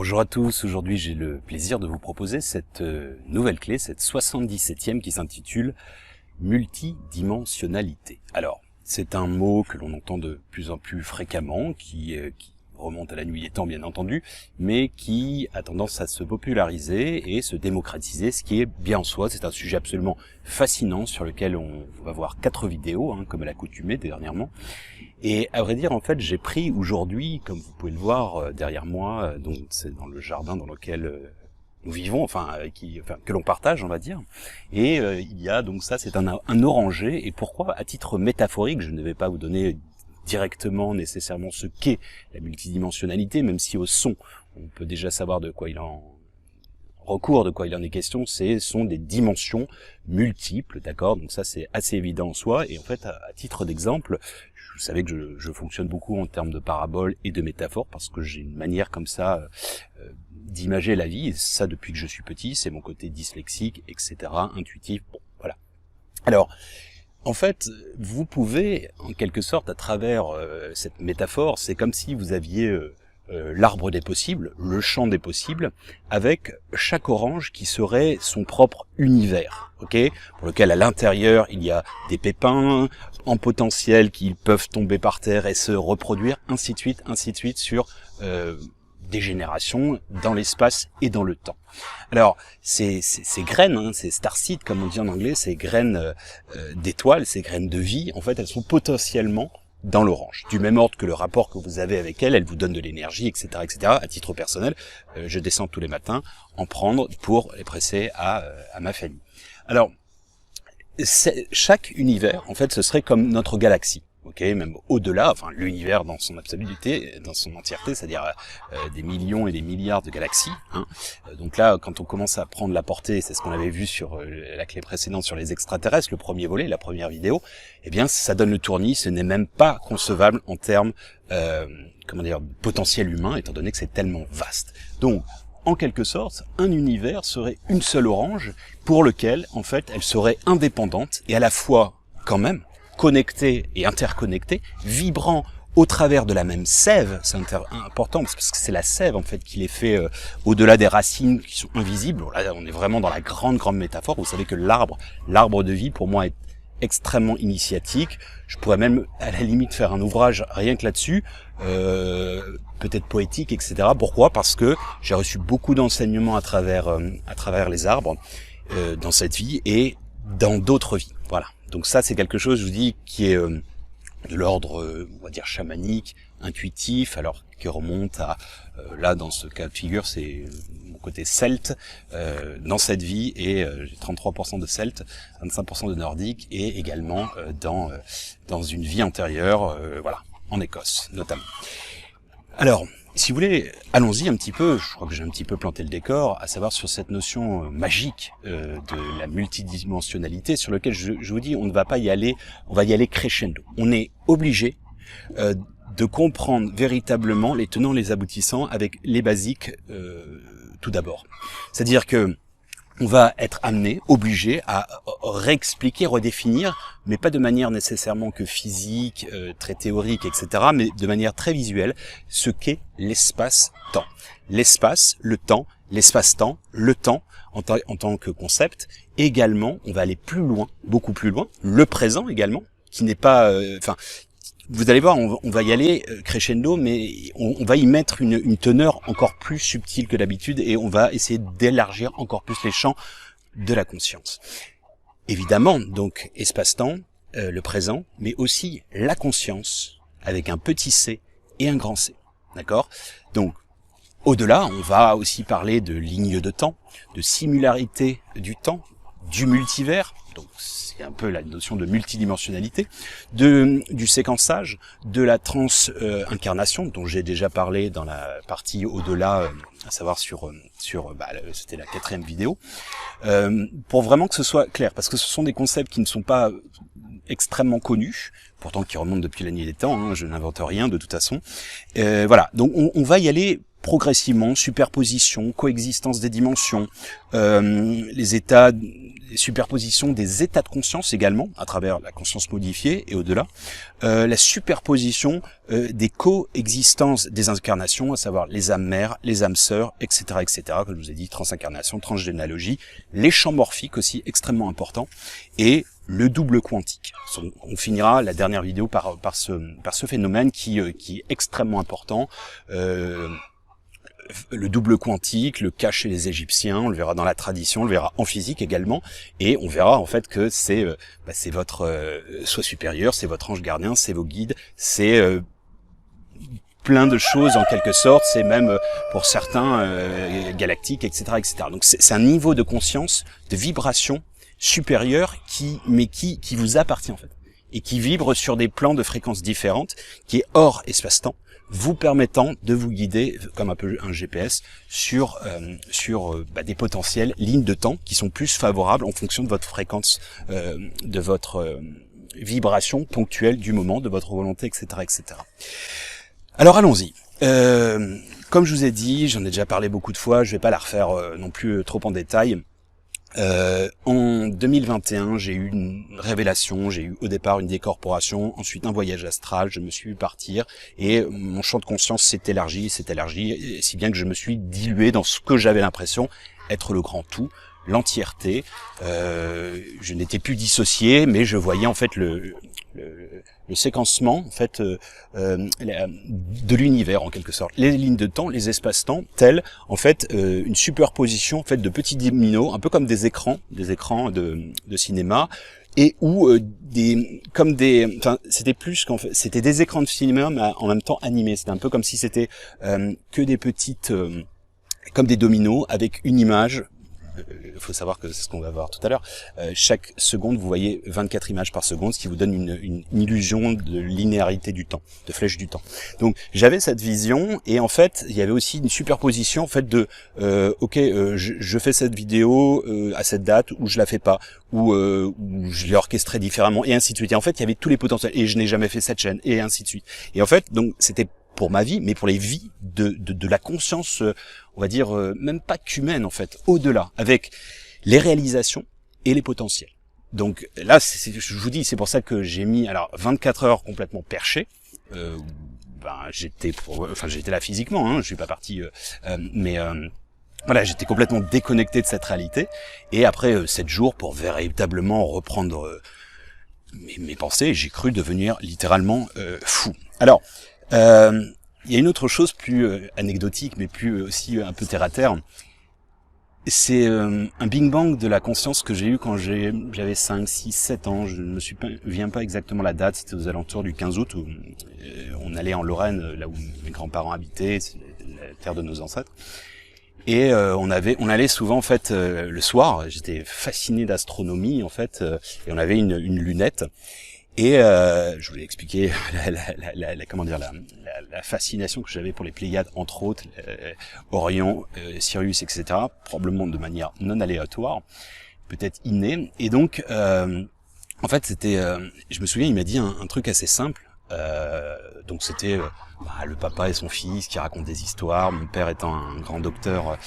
Bonjour à tous, aujourd'hui j'ai le plaisir de vous proposer cette nouvelle clé, cette 77e qui s'intitule multidimensionnalité. Alors, c'est un mot que l'on entend de plus en plus fréquemment, qui remonte à la nuit des temps bien entendu, mais qui a tendance à se populariser et se démocratiser, ce qui est bien en soi. C'est un sujet absolument fascinant sur lequel on va voir 4 vidéos, comme à l'accoutumée dernièrement. Et à vrai dire, en fait, j'ai pris aujourd'hui, comme vous pouvez le voir derrière moi, donc c'est dans le jardin dans lequel nous vivons, que l'on partage, on va dire. Et il y a donc ça, c'est un oranger. Et pourquoi, à titre métaphorique, je ne vais pas vous donner directement nécessairement ce qu'est la multidimensionnalité, même si au son, on peut déjà savoir de quoi il en est question. Ce sont des dimensions multiples, d'accord? Donc ça, c'est assez évident en soi. Et en fait, à titre d'exemple, vous savez que je fonctionne beaucoup en termes de paraboles et de métaphores, parce que j'ai une manière comme ça d'imager la vie, et ça depuis que je suis petit, c'est mon côté dyslexique, etc., intuitif, bon, voilà. Alors, en fait, vous pouvez, en quelque sorte, à travers cette métaphore, c'est comme si vous aviez l'arbre des possibles, le champ des possibles, avec chaque orange qui serait son propre univers, ok, pour lequel à l'intérieur il y a des pépins en potentiel qui peuvent tomber par terre et se reproduire, ainsi de suite sur des générations dans l'espace et dans le temps. Alors, ces graines, ces starseeds comme on dit en anglais, ces graines d'étoiles, ces graines de vie, en fait, elles sont potentiellement dans l'orange. Du même ordre que le rapport que vous avez avec elle vous donne de l'énergie, etc., etc. À titre personnel, je descends tous les matins en prendre pour les presser à ma famille. Alors, chaque univers, en fait, ce serait comme notre galaxie. Ok, même au-delà, enfin l'univers dans son absoluité, dans son entièreté, c'est-à-dire des millions et des milliards de galaxies. Donc là, quand on commence à prendre la portée, c'est ce qu'on avait vu sur la clé précédente sur les extraterrestres, le premier volet, la première vidéo, eh bien ça donne le tournis. Ce n'est même pas concevable en termes, potentiel humain, étant donné que c'est tellement vaste. Donc, en quelque sorte, un univers serait une seule orange pour lequel, en fait, elle serait indépendante et à la fois, quand même, connectés et interconnectés, vibrant au travers de la même sève. C'est important parce que c'est la sève en fait qui les fait au-delà des racines qui sont invisibles. Là, on est vraiment dans la grande métaphore. Vous savez que l'arbre de vie pour moi est extrêmement initiatique. Je pourrais même à la limite faire un ouvrage rien que là-dessus, peut-être poétique, etc. Pourquoi? Parce que j'ai reçu beaucoup d'enseignements à travers les arbres dans cette vie et dans d'autres vies. Voilà. Donc ça, c'est quelque chose, je vous dis, qui est de l'ordre, on va dire, chamanique, intuitif, alors qui remonte à, là, dans ce cas de figure, c'est mon côté celte, dans cette vie, et j'ai 33% de celte, 25% de nordique, et également dans une vie antérieure, voilà, en Écosse, notamment. Alors, si vous voulez, allons-y un petit peu, je crois que j'ai un petit peu planté le décor, à savoir sur cette notion magique de la multidimensionnalité, sur lequel je vous dis, on ne va pas y aller, on va y aller crescendo. On est obligé de comprendre véritablement les tenants, les aboutissants, avec les basiques tout d'abord. C'est-à-dire que on va être amené, obligé à réexpliquer, redéfinir, mais pas de manière nécessairement que physique, très théorique, etc., mais de manière très visuelle, ce qu'est l'espace-temps. L'espace, le temps, l'espace-temps, le temps en tant que concept. Également, on va aller plus loin, beaucoup plus loin, le présent également, qui n'est pas... vous allez voir, on va y aller crescendo, mais on va y mettre une teneur encore plus subtile que d'habitude et on va essayer d'élargir encore plus les champs de la conscience. Évidemment, donc, espace-temps, le présent, mais aussi la conscience, avec un petit c et un grand c. D'accord? Donc, au-delà, on va aussi parler de lignes de temps, de similarité du temps, du multivers, donc c'est un peu la notion de multidimensionnalité, du séquençage, de la trans-incarnation, dont j'ai déjà parlé dans la partie au-delà, à savoir c'était la 4e vidéo, pour vraiment que ce soit clair, parce que ce sont des concepts qui ne sont pas extrêmement connus, pourtant qui remontent depuis la nuit des temps, je n'invente rien de toute façon. Voilà, donc on va y aller progressivement, superposition, coexistence des dimensions, superposition des états de conscience également, à travers la conscience modifiée et au-delà, la superposition des coexistences des incarnations, à savoir les âmes mères, les âmes sœurs, etc., etc., comme je vous ai dit, transincarnation, transgénéalogie, les champs morphiques aussi, extrêmement importants, et le double quantique. On finira la dernière vidéo par ce phénomène qui est extrêmement important. Le double quantique, le cas chez les Égyptiens, on le verra dans la tradition, on le verra en physique également, et on verra en fait que c'est votre soi supérieur, c'est votre ange gardien, c'est vos guides, c'est plein de choses en quelque sorte, c'est même pour certains galactiques, etc., etc. Donc c'est un niveau de conscience, de vibration supérieur qui vous appartient en fait, et qui vibre sur des plans de fréquences différentes, qui est hors espace-temps, vous permettant de vous guider comme un peu un GPS sur des potentielles lignes de temps qui sont plus favorables en fonction de votre fréquence, de votre vibration ponctuelle du moment, de votre volonté, etc., etc. Alors allons-y. Comme je vous ai dit, j'en ai déjà parlé beaucoup de fois, je vais pas la refaire non plus trop en détail. En 2021, j'ai eu une révélation, j'ai eu au départ une décorporation, ensuite un voyage astral, je me suis vu partir et mon champ de conscience s'est élargi, si bien que je me suis dilué dans ce que j'avais l'impression être le grand tout, l'entièreté. Je n'étais plus dissocié, mais je voyais en fait le séquencement en fait de l'univers en quelque sorte, les lignes de temps, les espaces-temps, tels en fait une superposition en fait de petits dominos, un peu comme des écrans de cinéma, et où c'était plus qu'en fait, c'était des écrans de cinéma mais en même temps animés. C'était un peu comme si c'était que des petites comme des dominos avec une image. Il faut savoir que c'est ce qu'on va voir tout à l'heure. Chaque seconde, vous voyez 24 images par seconde, ce qui vous donne une illusion de linéarité du temps, de flèche du temps. Donc j'avais cette vision, et en fait il y avait aussi une superposition en fait de je fais cette vidéo à cette date, ou je la fais pas, ou je l'ai orchestrée différemment, et ainsi de suite. Et en fait il y avait tous les potentiels, et je n'ai jamais fait cette chaîne, et ainsi de suite. Et en fait donc c'était pour ma vie, mais pour les vies de la conscience, on va dire, même pas qu'humaine en fait, au-delà, avec les réalisations et les potentiels. Donc là, je vous dis, c'est pour ça que j'ai mis 24 heures complètement perché. J'étais là physiquement, hein, je suis pas parti, voilà, j'étais complètement déconnecté de cette réalité. Et après 7 jours pour véritablement reprendre mes pensées, j'ai cru devenir littéralement fou. Alors, il y a une autre chose plus anecdotique, mais plus aussi un peu terre à terre. C'est un Big Bang de la conscience que j'ai eu quand j'avais 5, 6, 7 ans. Je ne me souviens pas exactement la date, c'était aux alentours du 15 août, où on allait en Lorraine, là où mes grands-parents habitaient, c'est la terre de nos ancêtres. Et on allait souvent en fait le soir. J'étais fasciné d'astronomie en fait, et on avait une lunette. Et je voulais expliquer la fascination que j'avais pour les Pléiades, entre autres, Orion, Sirius, etc., probablement de manière non aléatoire, peut-être innée. Et donc, en fait, je me souviens, il m'a dit un truc assez simple. Donc c'était le papa et son fils qui racontent des histoires, mon père étant un grand docteur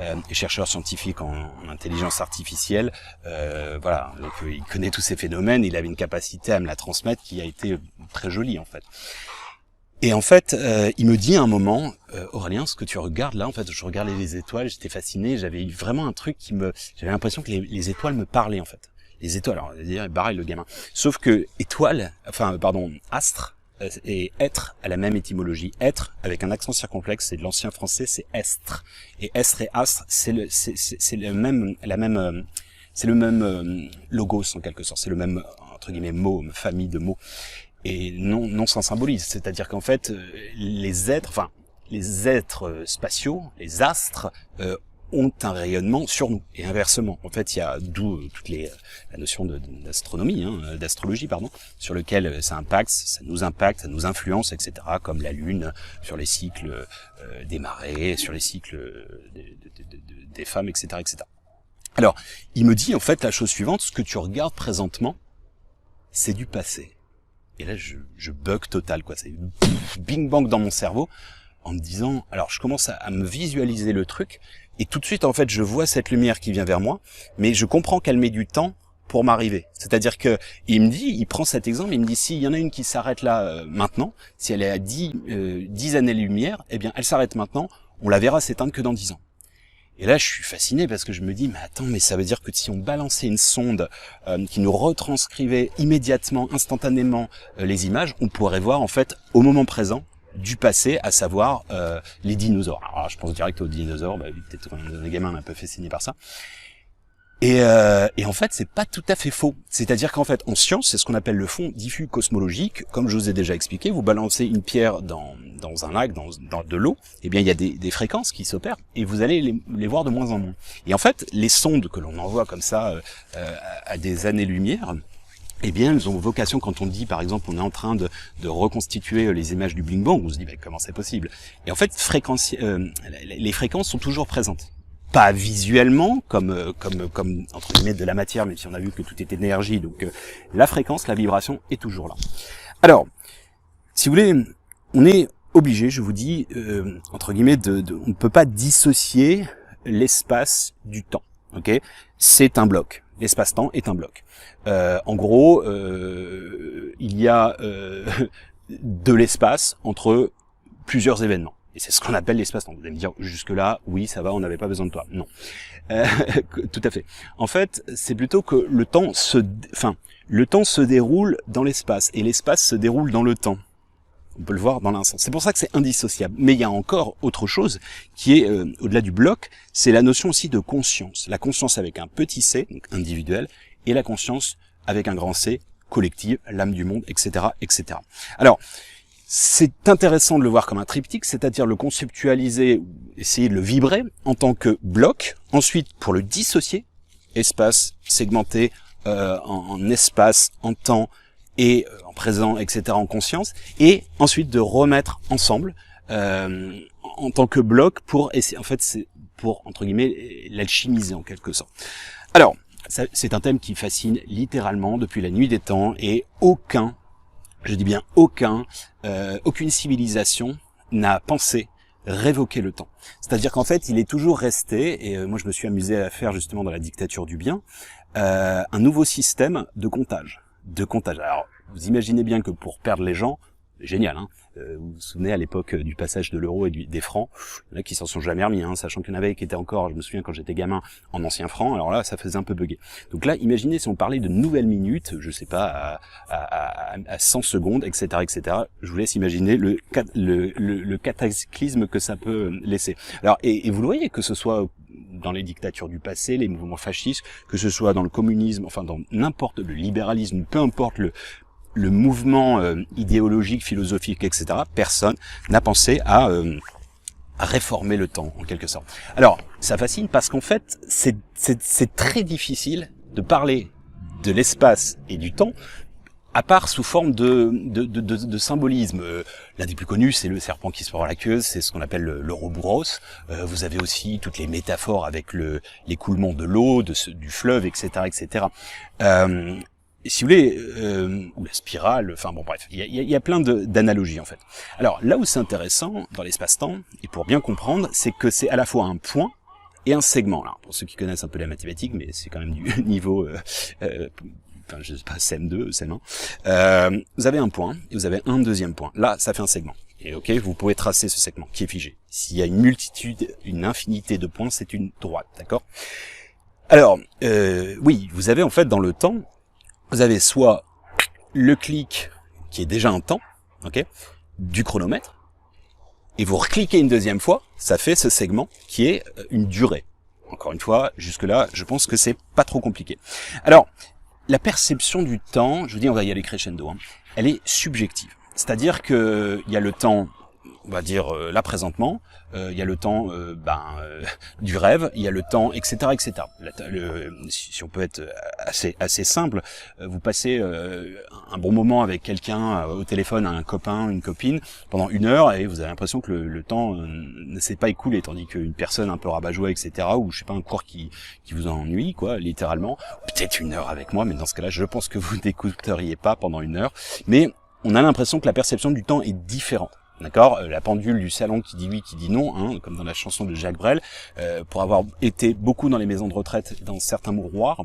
et chercheur scientifique en intelligence artificielle, voilà, donc il connaît tous ces phénomènes, il avait une capacité à me la transmettre qui a été très jolie en fait. Et en fait, il me dit à un moment, Aurélien, ce que tu regardes là, en fait, je regardais les étoiles, j'étais fasciné, j'avais eu vraiment un truc j'avais l'impression que les étoiles me parlaient en fait. Les étoiles, alors, dire pareil le gamin. Sauf que astre et être à la même étymologie. Être avec un accent circonflexe, c'est de l'ancien français, c'est estre. Et estre et astre, c'est le même logos en quelque sorte. C'est le même entre guillemets mot, famille de mots. Et non sans symbolisme. C'est-à-dire qu'en fait, les êtres spatiaux, les astres, ont un rayonnement sur nous, et inversement. En fait, il y a d'où la notion d'astronomie, d'astrologie, pardon, sur lequel ça nous impacte, ça nous influence, etc., comme la Lune, sur les cycles des marées, sur les cycles des femmes, etc., etc. Alors, il me dit, en fait, la chose suivante, ce que tu regardes présentement, c'est du passé. Et là, je bug total, quoi. C'est bing bang dans mon cerveau. en me disant, alors je commence à me visualiser le truc, et tout de suite en fait je vois cette lumière qui vient vers moi, mais je comprends qu'elle met du temps pour m'arriver. C'est-à-dire que il prend cet exemple, il me dit s'il y en a une qui s'arrête là maintenant, si elle est à 10 années-lumière, eh bien elle s'arrête maintenant, on la verra s'éteindre que dans 10 ans. Et là, je suis fasciné parce que je me dis, mais attends, mais ça veut dire que si on balançait une sonde qui nous retranscrivait immédiatement, instantanément les images, on pourrait voir en fait au moment présent du passé, à savoir les dinosaures. Alors je pense direct aux dinosaures, peut-être quand on est gamin, on a un peu fasciné par ça. Et en fait, c'est pas tout à fait faux. C'est-à-dire qu'en fait, en science, c'est ce qu'on appelle le fond diffus cosmologique. Comme je vous ai déjà expliqué, vous balancez une pierre dans un lac, dans de l'eau, eh bien, il y a des fréquences qui s'opèrent et vous allez les voir de moins en moins. Et en fait, les sondes que l'on envoie comme ça à des années-lumière, eh bien, elles ont vocation, quand on dit, par exemple, on est en train de reconstituer les images du Big Bang, on se dit, comment c'est possible? Et en fait, les fréquences sont toujours présentes. Pas visuellement, comme entre guillemets de la matière, même si on a vu que tout est énergie, donc la fréquence, la vibration est toujours là. Alors, si vous voulez, on est obligé, je vous dis, entre guillemets, on ne peut pas dissocier l'espace du temps. Ok, c'est un bloc. L'espace-temps est un bloc. En gros, il y a de l'espace entre plusieurs événements. Et c'est ce qu'on appelle l'espace-temps. Vous allez me dire, jusque-là, oui, ça va, on n'avait pas besoin de toi. Non. Tout à fait. En fait, c'est plutôt que le temps se déroule dans l'espace, et l'espace se déroule dans le temps. On peut le voir dans l'un sens. C'est pour ça que c'est indissociable. Mais il y a encore autre chose qui est, au-delà du bloc, c'est la notion aussi de conscience. La conscience avec un petit c, donc individuel, et la conscience avec un grand C, collective, l'âme du monde, etc., etc. Alors, c'est intéressant de le voir comme un triptyque, c'est-à-dire le conceptualiser, essayer de le vibrer en tant que bloc. Ensuite, pour le dissocier, espace segmenté en espace, en temps et en présent, etc., en conscience. Et ensuite de remettre ensemble en tant que bloc pour essayer, en fait, c'est pour, entre guillemets, l'alchimiser en quelque sorte. Alors, c'est un thème qui fascine littéralement depuis la nuit des temps et je dis bien aucune civilisation n'a pensé révoquer le temps. C'est-à-dire qu'en fait, il est toujours resté, et moi je me suis amusé à faire justement dans la dictature du bien, un nouveau système de comptage. Alors, vous imaginez bien que pour perdre les gens, génial, hein. Vous vous souvenez à l'époque du passage de l'euro et des francs, il y en a qui s'en sont jamais remis, hein, sachant qu'il y en avait qui étaient encore, je me souviens quand j'étais gamin, en anciens francs, alors là ça faisait un peu bugger. Donc là, imaginez si on parlait de nouvelles minutes, je sais pas, à 100 secondes, etc., etc. Je vous laisse imaginer le cataclysme que ça peut laisser. Alors, et vous le voyez, que ce soit dans les dictatures du passé, les mouvements fascistes, que ce soit dans le communisme, enfin dans n'importe le libéralisme, peu importe le mouvement idéologique, philosophique, etc., personne n'a pensé à réformer le temps, en quelque sorte. Alors, ça fascine parce qu'en fait, c'est très difficile de parler de l'espace et du temps, à part sous forme de symbolisme. L'un des plus connus, c'est le serpent qui se mord la queue, c'est ce qu'on appelle l'Ouroboros. Vous avez aussi toutes les métaphores avec l'écoulement de l'eau, du fleuve, etc., etc. Si vous voulez, ou la spirale, enfin bon bref, il y a plein d'analogies en fait. Alors là où c'est intéressant dans l'espace-temps, et pour bien comprendre, c'est que c'est à la fois un point et un segment. Alors pour ceux qui connaissent un peu la mathématique, mais c'est quand même du niveau, enfin je sais pas, CM2, CM1, vous avez un point et vous avez un deuxième point. Là, ça fait un segment. Et ok, vous pouvez tracer ce segment qui est figé. S'il y a une infinité de points, c'est une droite, d'accord? Alors, oui, vous avez en fait dans le temps, vous avez soit le clic qui est déjà un temps, ok, du chronomètre, et vous recliquez une deuxième fois, ça fait ce segment qui est une durée. Encore une fois, jusque-là, je pense que c'est pas trop compliqué. Alors, la perception du temps, je vous dis, on va y aller crescendo, hein, elle est subjective. C'est-à-dire que il y a le temps, on va dire là présentement, il y a le temps du rêve, il y a le temps, etc., etc. Si on peut être assez simple, vous passez un bon moment avec quelqu'un au téléphone, un copain, une copine, pendant 1 heure, et vous avez l'impression que le temps ne s'est pas écoulé, tandis qu'une personne un peu rabat-joie, etc., ou je sais pas, un cours qui vous ennuie, quoi, littéralement, peut-être 1 heure avec moi, mais dans ce cas-là, je pense que vous n'écouteriez pas pendant 1 heure, mais on a l'impression que la perception du temps est différente. D'accord, la pendule du salon qui dit oui, qui dit non, hein, comme dans la chanson de Jacques Brel, pour avoir été beaucoup dans les maisons de retraite, dans certains mouroirs.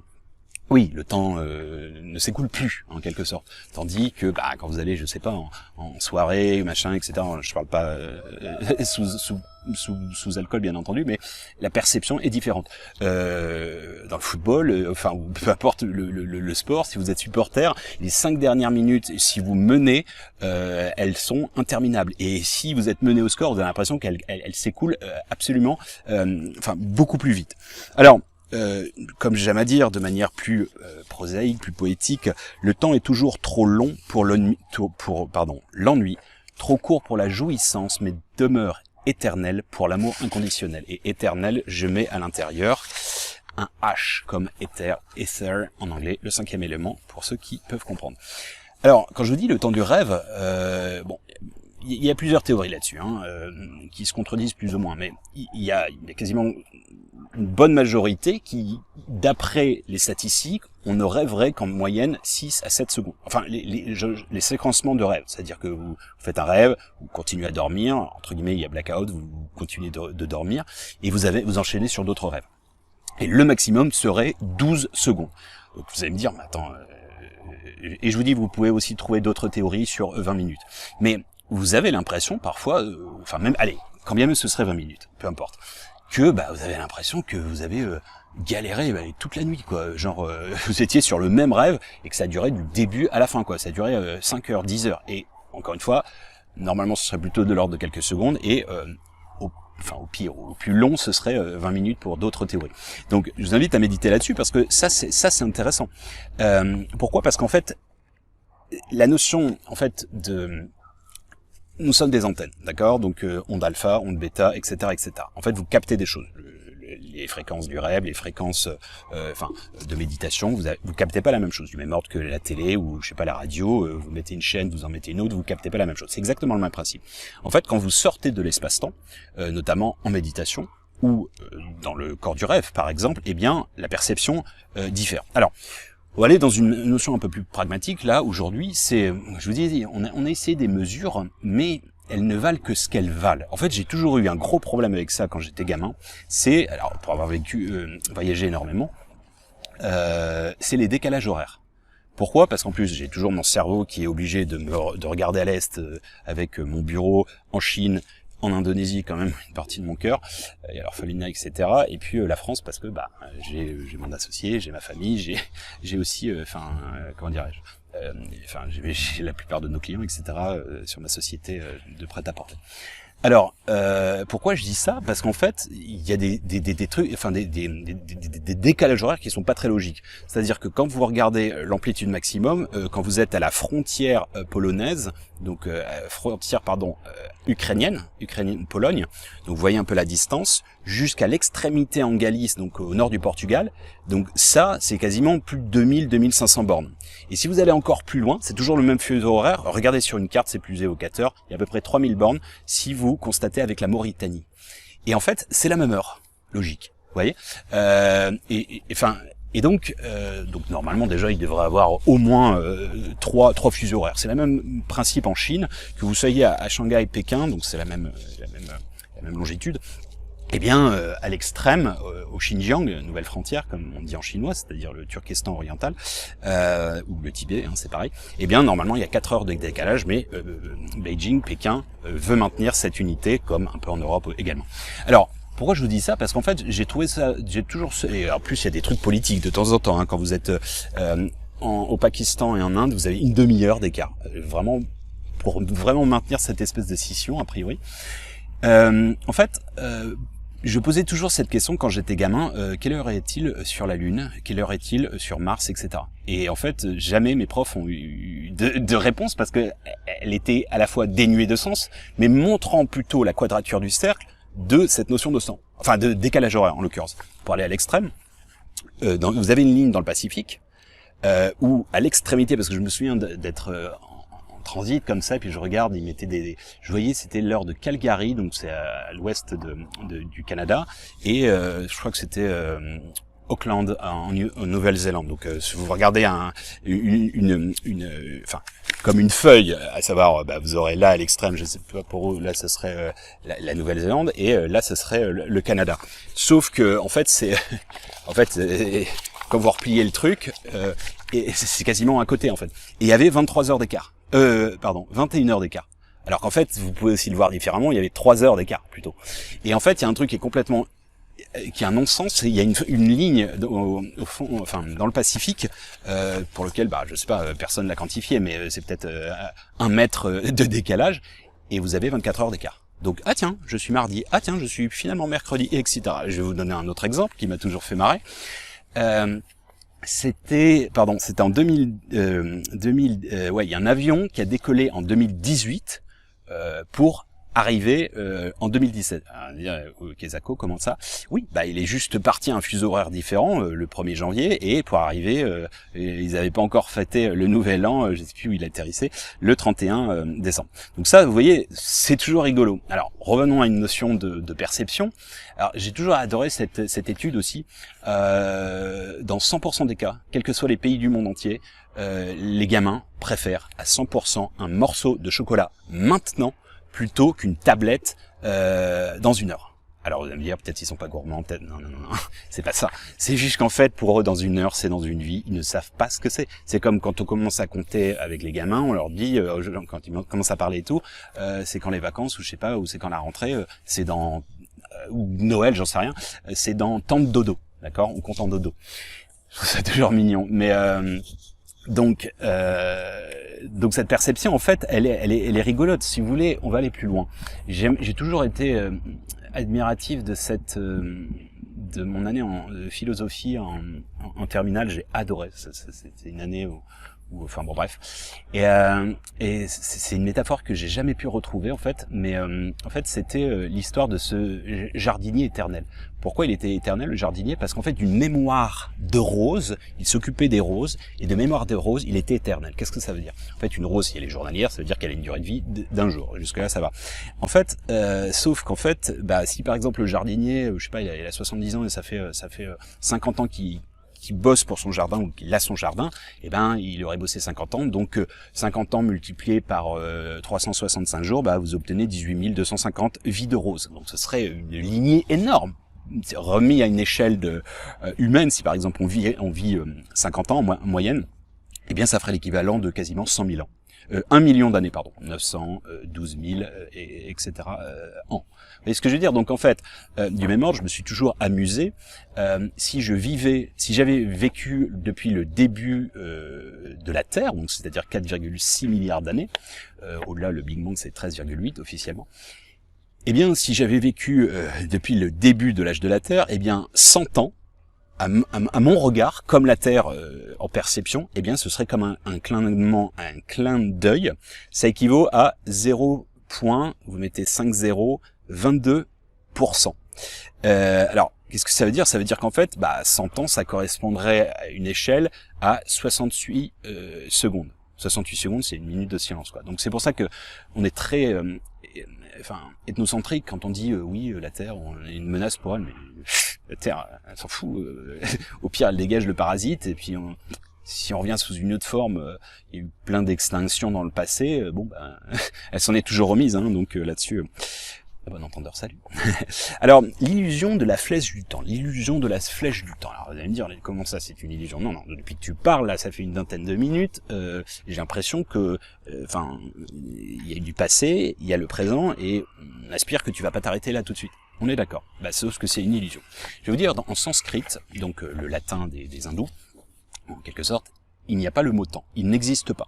Oui, le temps ne s'écoule plus, en quelque sorte. Tandis que, quand vous allez, je sais pas, en soirée, machin, etc., je parle pas sous alcool, bien entendu, mais la perception est différente. Dans le football, enfin, peu importe le sport, si vous êtes supporter, les 5 dernières minutes, si vous menez, elles sont interminables. Et si vous êtes mené au score, vous avez l'impression qu'elles s'écoulent absolument, beaucoup plus vite. Alors, comme j'aime à dire, de manière plus prosaïque, plus poétique, le temps est toujours trop long pour l'ennui, trop court pour la jouissance, mais demeure éternel pour l'amour inconditionnel. Et éternel, je mets à l'intérieur un H comme ether en anglais, le 5e élément, pour ceux qui peuvent comprendre. Alors, quand je vous dis le temps du rêve, il y a plusieurs théories là-dessus, qui se contredisent plus ou moins, mais il y a quasiment une bonne majorité qui, d'après les statistiques, on ne rêverait qu'en moyenne 6 à 7 secondes. Enfin, les séquencements de rêve, c'est-à-dire que vous faites un rêve, vous continuez à dormir, entre guillemets, il y a blackout, vous continuez de dormir, et vous enchaînez sur d'autres rêves. Et le maximum serait 12 secondes. Donc vous allez me dire, mais attends, et je vous dis, vous pouvez aussi trouver d'autres théories sur 20 minutes. Mais vous avez l'impression parfois, quand bien même ce serait 20 minutes, peu importe, que vous avez l'impression que vous avez galéré toute la nuit, quoi. Genre, vous étiez sur le même rêve et que ça durait du début à la fin, quoi. Ça durait 5 heures, 10 heures. Et encore une fois, normalement, ce serait plutôt de l'ordre de quelques secondes. Et au pire, au plus long, ce serait 20 minutes pour d'autres théories. Donc, je vous invite à méditer là-dessus parce que ça, c'est intéressant. Pourquoi ? Parce qu'en fait, la notion, nous sommes des antennes, d'accord ? Donc onde alpha, onde bêta, etc., etc. En fait, vous captez des choses, les fréquences du rêve, les fréquences, de méditation. Vous captez pas la même chose, du même ordre que la télé ou je sais pas la radio. Vous mettez une chaîne, vous en mettez une autre, vous captez pas la même chose. C'est exactement le même principe. En fait, quand vous sortez de l'espace-temps, notamment en méditation ou dans le corps du rêve, par exemple, eh bien, la perception diffère. Alors, on va aller dans une notion un peu plus pragmatique. Là, aujourd'hui, je vous dis, on a essayé des mesures, mais elles ne valent que ce qu'elles valent. En fait, j'ai toujours eu un gros problème avec ça quand j'étais gamin. Alors, pour avoir voyagé énormément, c'est les décalages horaires. Pourquoi ? Parce qu'en plus, j'ai toujours mon cerveau qui est obligé de regarder à l'est avec mon bureau en Chine, en Indonésie, quand même une partie de mon cœur, et alors l'orphelinat, etc. Et puis la France, parce que j'ai mon associé, j'ai ma famille, j'ai aussi, j'ai la plupart de nos clients, etc. Sur ma société de prêt-à-porter. Alors, pourquoi je dis ça ? Parce qu'en fait, il y a des trucs, des décalages horaires qui sont pas très logiques. C'est-à-dire que quand vous regardez l'amplitude maximum, quand vous êtes à la frontière polonaise, donc ukrainienne, Pologne, donc vous voyez un peu la distance, jusqu'à l'extrémité en Galice, donc au nord du Portugal, donc ça, c'est quasiment plus de 2000-2500 bornes. Et si vous allez encore plus loin, c'est toujours le même fuseau horaire, regardez sur une carte, c'est plus évocateur, il y a à peu près 3000 bornes, si vous constatez avec la Mauritanie. Et en fait, c'est la même heure, logique, vous voyez. Et donc normalement déjà il devrait avoir au moins trois fuseaux horaires. C'est le même principe en Chine, que vous soyez à Shanghai, Pékin, donc c'est la même longitude. Eh bien, à l'extrême, au Xinjiang, nouvelle frontière, comme on dit en chinois, c'est-à-dire le Turkestan oriental, ou le Tibet, c'est pareil, eh bien, normalement, il y a 4 heures de décalage, mais Beijing, Pékin, veut maintenir cette unité, comme un peu en Europe également. Alors, pourquoi je vous dis ça ? Parce qu'en fait, j'ai toujours... Et en plus, il y a des trucs politiques de temps en temps, quand vous êtes au Pakistan et en Inde, vous avez une demi-heure d'écart. Vraiment, pour vraiment maintenir cette espèce de scission, a priori. Je posais toujours cette question quand j'étais gamin, quelle heure est-il sur la Lune, quelle heure est-il sur Mars, etc. Et en fait, jamais mes profs ont eu de réponse parce que elle était à la fois dénuée de sens, mais montrant plutôt la quadrature du cercle de cette notion de temps, enfin de décalage horaire en l'occurrence. Pour aller à l'extrême, vous avez une ligne dans le Pacifique où à l'extrémité, parce que je me souviens d'être transit comme ça, et puis je regarde, ils mettaient je voyais, c'était l'heure de Calgary, donc c'est à l'ouest du Canada, et je crois que c'était Auckland en Nouvelle-Zélande. Donc si vous regardez enfin comme une feuille, à savoir vous aurez là à l'extrême, je sais pas pour vous, là ce serait la Nouvelle-Zélande et là ce serait le Canada. Sauf que en fait c'est quand vous repliez le truc et c'est quasiment à côté en fait. Et il y avait 23 heures d'écart. 21 heures d'écart. Alors qu'en fait, vous pouvez aussi le voir différemment, il y avait 3 heures d'écart plutôt. Et en fait, il y a un truc qui est complètement qui a un non-sens, il y a une ligne au fond, enfin dans le Pacifique, pour lequel, je sais pas, personne l'a quantifié, mais c'est peut-être 1 mètre de décalage, et vous avez 24 heures d'écart. Donc, ah tiens, je suis mardi, ah tiens, je suis finalement mercredi, etc. Je vais vous donner un autre exemple qui m'a toujours fait marrer. C'était en 2000, il y a un avion qui a décollé en 2018 pour arrivé en 2017. Kezako, comment ça? Oui, il est juste parti à un fuseau horaire différent le 1er janvier et pour arriver, ils n'avaient pas encore fêté le nouvel an, je sais plus où il atterrissait, le 31 décembre. Donc ça, vous voyez, c'est toujours rigolo. Alors, revenons à une notion de perception. Alors, j'ai toujours adoré cette étude aussi. Dans 100% des cas, quels que soient les pays du monde entier, les gamins préfèrent à 100% un morceau de chocolat maintenant plutôt qu'une tablette dans 1 heure. Alors vous allez me dire, peut-être ils sont pas gourmands, peut-être non, c'est pas ça. C'est juste qu'en fait, pour eux, dans 1 heure, c'est dans une vie, ils ne savent pas ce que c'est. C'est comme quand on commence à compter avec les gamins, on leur dit, quand ils commencent à parler et tout, c'est quand les vacances, ou je sais pas, ou c'est quand la rentrée, c'est dans ou Noël, j'en sais rien, c'est dans temps de dodo, d'accord? On compte en dodo. Je trouve ça toujours mignon, mais donc cette perception, en fait, elle est rigolote. Si vous voulez, on va aller plus loin. J'ai toujours été admiratif de mon année en philosophie en terminale. J'ai adoré. C'était une année où enfin bon bref. Et c'est une métaphore que j'ai jamais pu retrouver en fait, mais en fait c'était l'histoire de ce jardinier éternel. Pourquoi il était éternel le jardinier? Parce qu'en fait d'une mémoire de roses, il s'occupait des roses et de mémoire de roses, il était éternel. Qu'est-ce que ça veut dire? En fait une rose si elle est journalière, ça veut dire qu'elle a une durée de vie d'un jour. Jusque là ça va. En fait sauf qu'en fait si par exemple le jardinier, je sais pas, il a 70 ans et ça fait 50 ans qui bosse pour son jardin ou qu'il a son jardin, il aurait bossé 50 ans, donc 50 ans multiplié par 365 jours, vous obtenez 18 250 vies de roses. Donc ce serait une lignée énorme. Remis à une échelle humaine, si par exemple on vit 50 ans en moyenne, ça ferait l'équivalent de quasiment 100 000 ans. 1 million d'années, 912 000, etc. ans. Vous voyez ce que je veux dire? Donc en fait, du même ordre, je me suis toujours amusé. Si j'avais vécu depuis le début de la Terre, donc c'est-à-dire 4,6 milliards d'années, au-delà le Big Bang c'est 13,8 officiellement, si j'avais vécu depuis le début de l'âge de la Terre, 100 ans, à mon regard, comme la Terre en perception, ce serait comme un clin d'œil. Ça équivaut à 0. Vous mettez 5,022%. Alors, qu'est-ce que ça veut dire? Ça veut dire qu'en fait, 100 ans, ça correspondrait à une échelle à 68 secondes. 68 secondes, c'est 1 minute de silence, quoi. Donc c'est pour ça que on est très ethnocentrique quand on dit oui, la Terre, on est une menace pour elle, mais la Terre, elle s'en fout. Au pire, elle dégage le parasite, et puis si on revient sous une autre forme, il y a eu plein d'extinctions dans le passé, elle s'en est toujours remise, donc là-dessus... bon entendeur, salut. Alors, l'illusion de la flèche du temps. L'illusion de la flèche du temps. Alors, vous allez me dire, comment ça, c'est une illusion? Non, depuis que tu parles, là, ça fait une vingtaine de minutes, j'ai l'impression que, il y a du passé, il y a le présent, et on aspire que tu vas pas t'arrêter là tout de suite. On est d'accord. Sauf que c'est une illusion. Je vais vous dire, en sanskrit, donc le latin des hindous, en quelque sorte, il n'y a pas le mot temps. Il n'existe pas.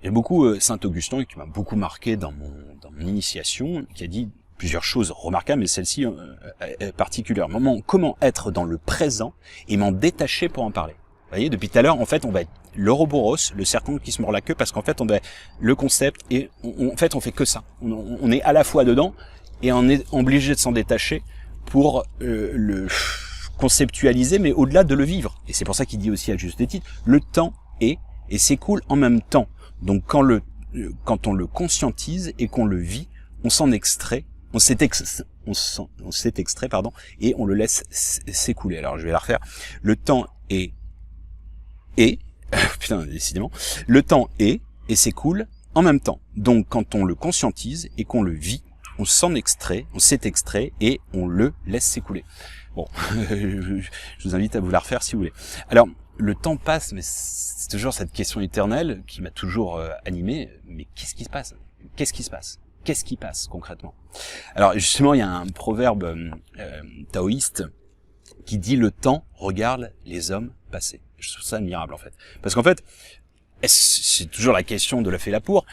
Il y a beaucoup Saint-Augustin, qui m'a beaucoup marqué dans mon initiation, qui a dit plusieurs choses remarquables, mais celle-ci particulièrement. Comment être dans le présent et m'en détacher pour en parler. Vous voyez, depuis tout à l'heure, en fait, on va être l'Ouroboros, le serpent qui se mord la queue, parce qu'en fait, on va le concept, et en fait, on fait que ça. On est à la fois dedans, et on est obligé de s'en détacher pour le conceptualiser, mais au-delà de le vivre. Et c'est pour ça qu'il dit aussi à juste titre, le temps est et s'écoule en même temps. Donc quand on le conscientise et qu'on le vit, on s'en extrait, on on s'est extrait, pardon, et on le laisse s'écouler. Alors je vais la refaire. Le temps est putain, décidément, le temps est et s'écoule en même temps. Donc quand on le conscientise et qu'on le vit, on s'en extrait, on s'est extrait et on le laisse s'écouler. Bon, je vous invite à vous la refaire si vous voulez. Alors, le temps passe, mais c'est toujours cette question éternelle qui m'a toujours animé. Mais qu'est-ce qui se passe? Qu'est-ce qui se passe? Qu'est-ce qui passe concrètement? Alors justement, il y a un proverbe taoïste qui dit: le temps regarde les hommes passer. Je trouve ça admirable en fait. Parce qu'en fait, c'est toujours la question de la fée la poule,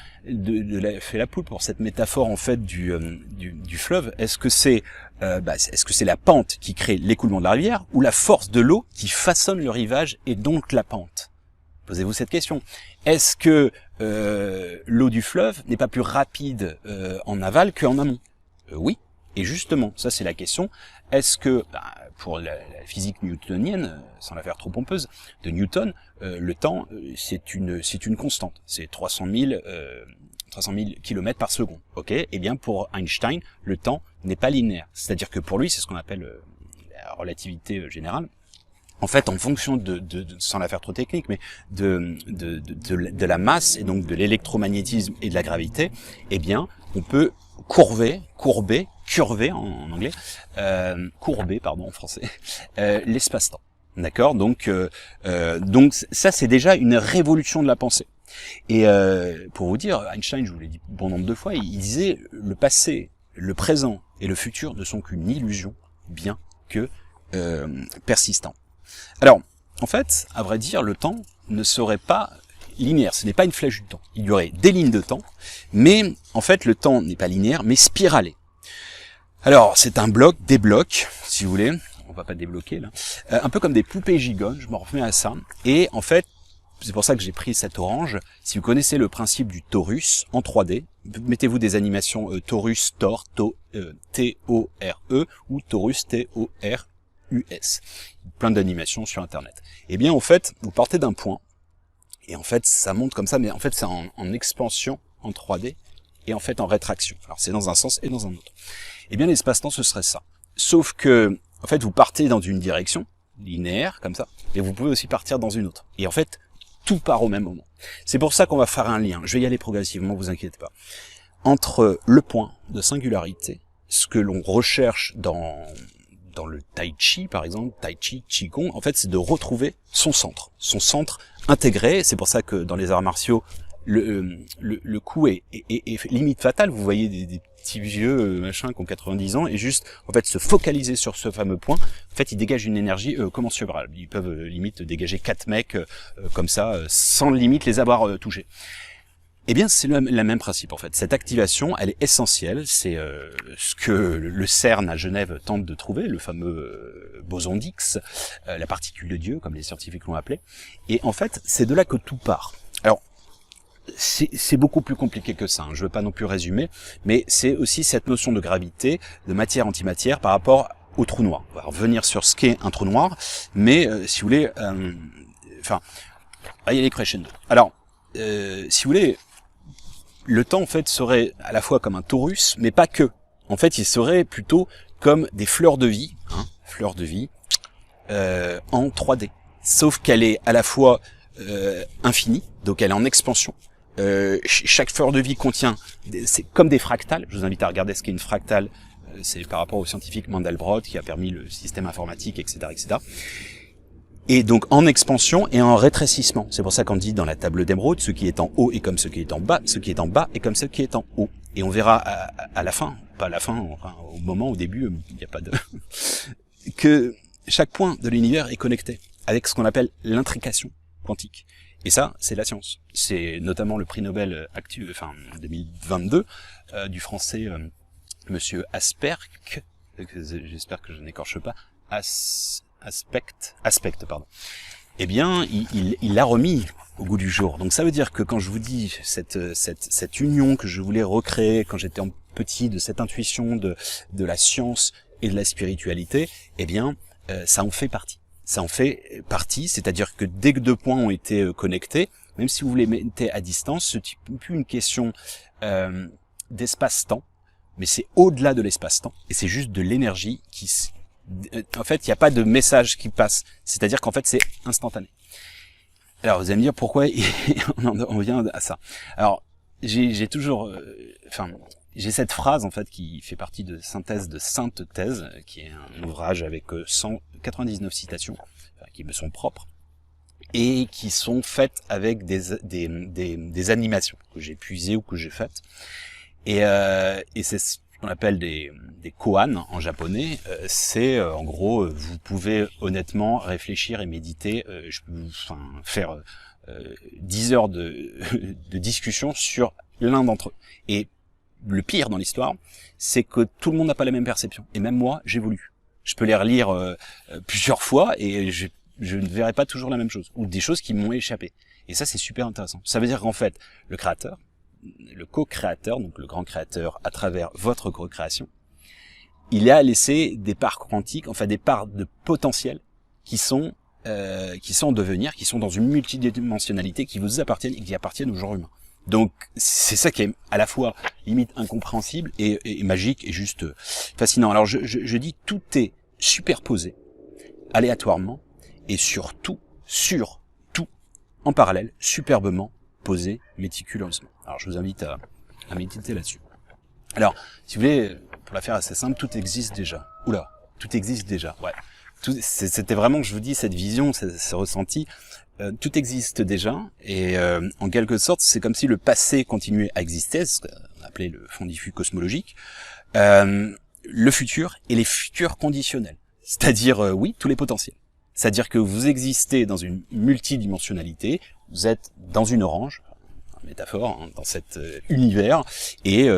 pour cette métaphore en fait du fleuve. Est-ce que c'est la pente qui crée l'écoulement de la rivière ou la force de l'eau qui façonne le rivage et donc la pente? Posez-vous cette question. Est-ce que l'eau du fleuve n'est pas plus rapide en aval qu'en amont? Oui. Et justement, ça c'est la question. Est-ce que, pour la physique newtonienne, sans la faire trop pompeuse, de Newton, le temps c'est une constante. C'est 300 000 km par seconde. Ok. Eh bien pour Einstein, le temps n'est pas linéaire. C'est-à-dire que pour lui, c'est ce qu'on appelle la relativité générale. En fait, en fonction sans la faire trop technique, mais de la masse et donc de l'électromagnétisme et de la gravité, eh bien, on peut curver en anglais, courber pardon en français, l'espace-temps. D'accord, donc ça c'est déjà une révolution de la pensée. Et pour vous dire, Einstein, je vous l'ai dit bon nombre de fois, il disait le passé, le présent et le futur ne sont qu'une illusion, bien que persistant. Alors, en fait, à vrai dire, le temps ne serait pas linéaire, ce n'est pas une flèche du temps. Il y aurait des lignes de temps, mais en fait, le temps n'est pas linéaire, mais spiralé. Alors, c'est un bloc, des blocs, si vous voulez, on va pas débloquer là, un peu comme des poupées gigones, je m'en remets à ça, et en fait, c'est pour ça que j'ai pris cette orange. Si vous connaissez le principe du torus en 3D, mettez-vous des animations torus, T-O-R-E, ou torus, T-O-R-U-S. Plein d'animations sur Internet. Eh bien, en fait, vous partez d'un point, et en fait, ça monte comme ça, mais en fait, c'est en expansion en 3D, et en fait, en rétraction. Alors, c'est dans un sens et dans un autre. Eh bien, l'espace-temps, ce serait ça. Sauf que, en fait, vous partez dans une direction, linéaire, comme ça, et vous pouvez aussi partir dans une autre. Et en fait, tout part au même moment. C'est pour ça qu'on va faire un lien, je vais y aller progressivement, vous inquiétez pas, entre le point de singularité, ce que l'on recherche dans le tai chi par exemple, tai chi, qigong, en fait c'est de retrouver son centre intégré. C'est pour ça que dans les arts martiaux, le coup est limite fatal. Vous voyez des petits vieux machin qui ont 90 ans et juste en fait se focaliser sur ce fameux point. En fait, ils dégagent une énergie commensurable. Ils peuvent limite dégager 4 mecs comme ça sans limite les avoir touchés. Eh bien, c'est le même principe en fait. Cette activation, elle est essentielle. C'est ce que le CERN à Genève tente de trouver, le fameux boson d'Higgs, la particule de Dieu, comme les scientifiques l'ont appelé. Et en fait, c'est de là que tout part. Alors, c'est beaucoup plus compliqué que ça, hein. Je ne veux pas non plus résumer, mais c'est aussi cette notion de gravité, de matière-antimatière par rapport au trou noir. On va revenir sur ce qu'est un trou noir, mais si vous voulez, il y a les crescendo. Alors, si vous voulez, le temps en fait serait à la fois comme un torus, mais pas que. En fait, il serait plutôt comme des fleurs de vie, en 3D. Sauf qu'elle est à la fois infinie, donc elle est en expansion. Chaque fleur de vie contient, c'est comme des fractales. Je vous invite à regarder ce qu'est une fractale. C'est par rapport au scientifique Mandelbrot qui a permis le système informatique, etc., etc. Et donc en expansion et en rétrécissement. C'est pour ça qu'on dit dans la table d'émeraude, ce qui est en haut est comme ce qui est en bas, ce qui est en bas est comme ce qui est en haut. Et on verra à la fin, pas à la fin, enfin, au début, il n'y a pas de... que chaque point de l'univers est connecté avec ce qu'on appelle l'intrication quantique. Et ça, c'est la science. C'est notamment le prix Nobel 2022 du français Monsieur Asperk, j'espère que je n'écorche pas, Aspect, pardon. Eh bien, il l'a remis au goût du jour. Donc ça veut dire que quand je vous dis cette union que je voulais recréer quand j'étais petit, de cette intuition de la science et de la spiritualité, eh bien, ça en fait partie. Ça en fait partie, c'est-à-dire que dès que deux points ont été connectés, même si vous les mettez à distance, ce n'est plus une question d'espace-temps, mais c'est au-delà de l'espace-temps, et c'est juste de l'énergie qui... En fait, il n'y a pas de message qui passe, c'est-à-dire qu'en fait, c'est instantané. Alors, vous allez me dire pourquoi on vient à ça. Alors, j'ai toujours... j'ai cette phrase, en fait, qui fait partie de Synthèse de Sainte Thèse, qui est un ouvrage avec 199 citations, qui me sont propres, et qui sont faites avec des animations que j'ai puisées ou que j'ai faites. Et c'est ce qu'on appelle des koans en japonais. C'est en gros, vous pouvez honnêtement réfléchir et méditer. Je peux faire 10 heures de discussion sur l'un d'entre eux. Et le pire dans l'histoire, c'est que tout le monde n'a pas la même perception. Et même moi, j'évolue. Je peux les relire plusieurs fois et je ne verrai pas toujours la même chose, ou des choses qui m'ont échappé. Et ça, c'est super intéressant. Ça veut dire qu'en fait, le créateur, le co-créateur, donc le grand créateur à travers votre co-création, il a laissé des parts quantiques, enfin des parts de potentiel qui sont en devenir, qui sont dans une multidimensionnalité, qui vous appartiennent et qui appartiennent au genre humain. Donc c'est ça qui est à la fois limite incompréhensible et magique et juste fascinant. Alors je dis tout est superposé, aléatoirement, et surtout, en parallèle, superbement posé, méticuleusement. Alors je vous invite à méditer là-dessus. Alors, si vous voulez, pour la faire assez simple, tout existe déjà. Oula, tout existe déjà, ouais. C'était vraiment, je vous dis, cette vision, ce ressenti, tout existe déjà, et en quelque sorte, c'est comme si le passé continuait à exister, ce qu'on appelait le fond diffus cosmologique, le futur et les futurs conditionnels, c'est-à-dire, oui, tous les potentiels. C'est-à-dire que vous existez dans une multidimensionnalité, vous êtes dans une orange, métaphore, hein, dans cet univers, et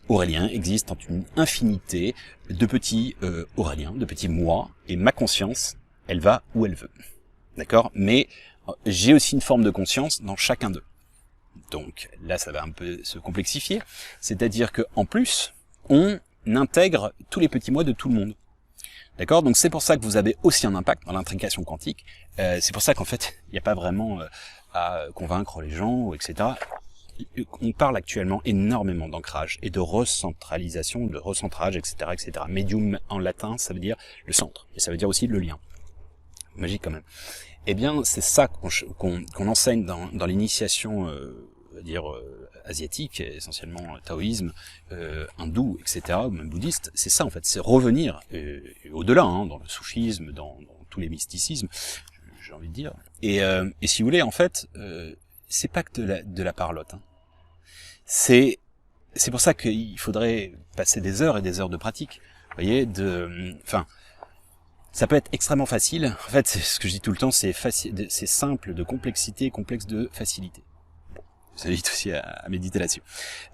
Aurélien existe en une infinité de petits Auréliens, de petits moi, et ma conscience, elle va où elle veut. D'accord ? Mais j'ai aussi une forme de conscience dans chacun d'eux. Donc là, ça va un peu se complexifier, c'est-à-dire que en plus, on intègre tous les petits moi de tout le monde. D'accord ? Donc c'est pour ça que vous avez aussi un impact dans l'intrication quantique. C'est pour ça qu'en fait, il n'y a pas vraiment à convaincre les gens, etc. On parle actuellement énormément d'ancrage et de recentralisation, de recentrage, etc., etc. Medium en latin, ça veut dire le centre, et ça veut dire aussi le lien. Magique quand même. Eh bien, c'est ça qu'on enseigne dans l'initiation, asiatique, essentiellement taoïsme, hindou, etc., ou même bouddhiste. C'est ça en fait, c'est revenir au-delà, hein, dans le soufisme, dans tous les mysticismes, j'ai envie de dire. Et si vous voulez, en fait, c'est pas que de la parlotte. Hein. C'est pour ça qu'il faudrait passer des heures et des heures de pratique. Vous voyez, ça peut être extrêmement facile. En fait, c'est ce que je dis tout le temps, c'est simple de complexité, complexe de facilité. Ça invite aussi à méditer là-dessus.